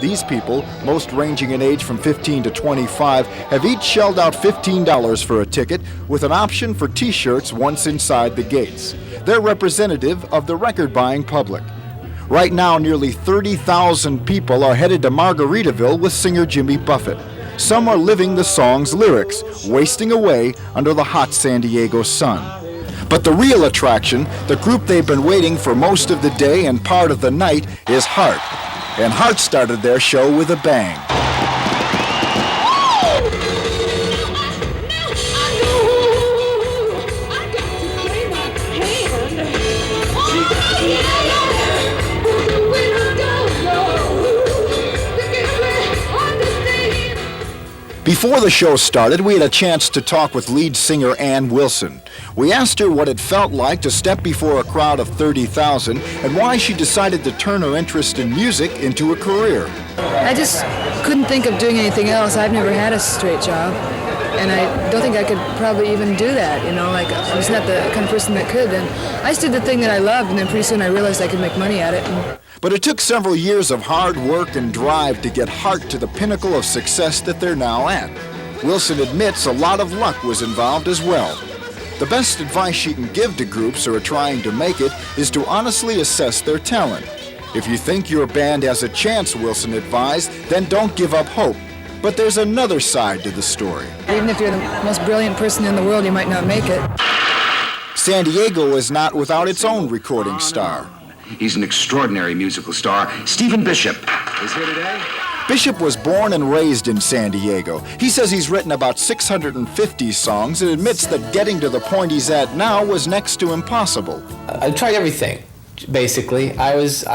These people, most ranging in age from 15 to 25, have each shelled out $15 for a ticket with an option for T-shirts once inside the gates. They're representative of the record-buying public. Right now, nearly 30,000 people are headed to Margaritaville with singer Jimmy Buffett. Some are living the song's lyrics, wasting away under the hot San Diego sun. But the real attraction, the group they've been waiting for most of the day and part of the night, is Heart. And Heart started their show with a bang. Before the show started, we had a chance to talk with lead singer Ann Wilson. We asked her what it felt like to step before a crowd of 30,000 and why she decided to turn her interest in music into a career. I just couldn't think of doing anything else. I've never had a straight job, and I don't think I could probably even do that, I was not the kind of person that could. And I just did the thing that I loved, and then pretty soon I realized I could make money at it. But it took several years of hard work and drive to get Heart to the pinnacle of success that they're now at. Wilson admits a lot of luck was involved as well. The best advice she can give to groups who are trying to make it is to honestly assess their talent. If you think your band has a chance, Wilson advised, then don't give up hope. But there's another side to the story. Even if you're the most brilliant person in the world, you might not make it. San Diego is not without its own recording star. He's an extraordinary musical star. Stephen Bishop is here today. Bishop was born and raised in San Diego. He says he's written about 650 songs and admits that getting to the point he's at now was next to impossible. I tried everything, basically. if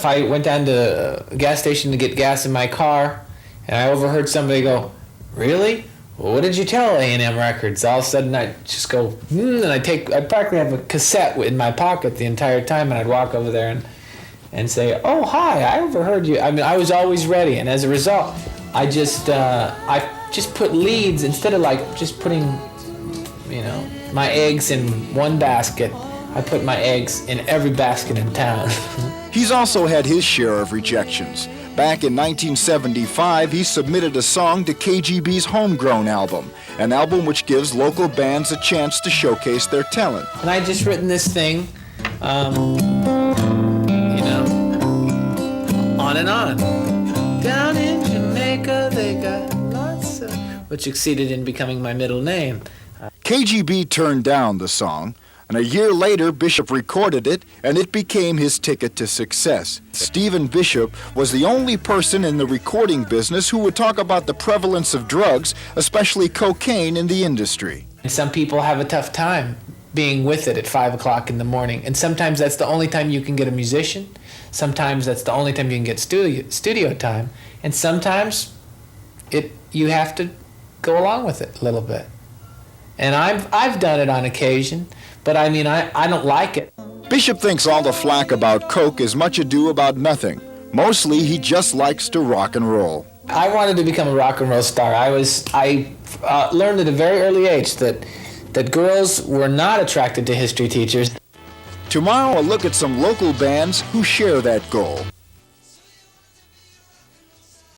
I went down to a gas station to get gas in my car and I overheard somebody go, "Really? Well, what did you tell A&M Records?" All of a sudden I'd just go, and I'd practically have a cassette in my pocket the entire time, and I'd walk over there and say, "Oh, hi, I overheard you." I mean, I was always ready, and as a result, I just put leads instead of just putting, my eggs in one basket. I put my eggs in every basket in town. He's also had his share of rejections. Back in 1975, he submitted a song to KGB's Homegrown album, an album which gives local bands a chance to showcase their talent. And I just written this thing, on and on. Down in Jamaica, they got lots of... which succeeded in becoming my middle name. KGB turned down the song, and a year later, Bishop recorded it, and it became his ticket to success. Stephen Bishop was the only person in the recording business who would talk about the prevalence of drugs, especially cocaine, in the industry. And some people have a tough time being with it at 5 o'clock in the morning, and sometimes that's the only time you can get a musician. Sometimes that's the only time you can get studio time, and sometimes you have to go along with it a little bit. And I've done it on occasion. But I don't like it. Bishop thinks all the flack about coke is much ado about nothing. Mostly, he just likes to rock and roll. I wanted to become a rock and roll star. I learned at a very early age that girls were not attracted to history teachers. Tomorrow, a look at some local bands who share that goal.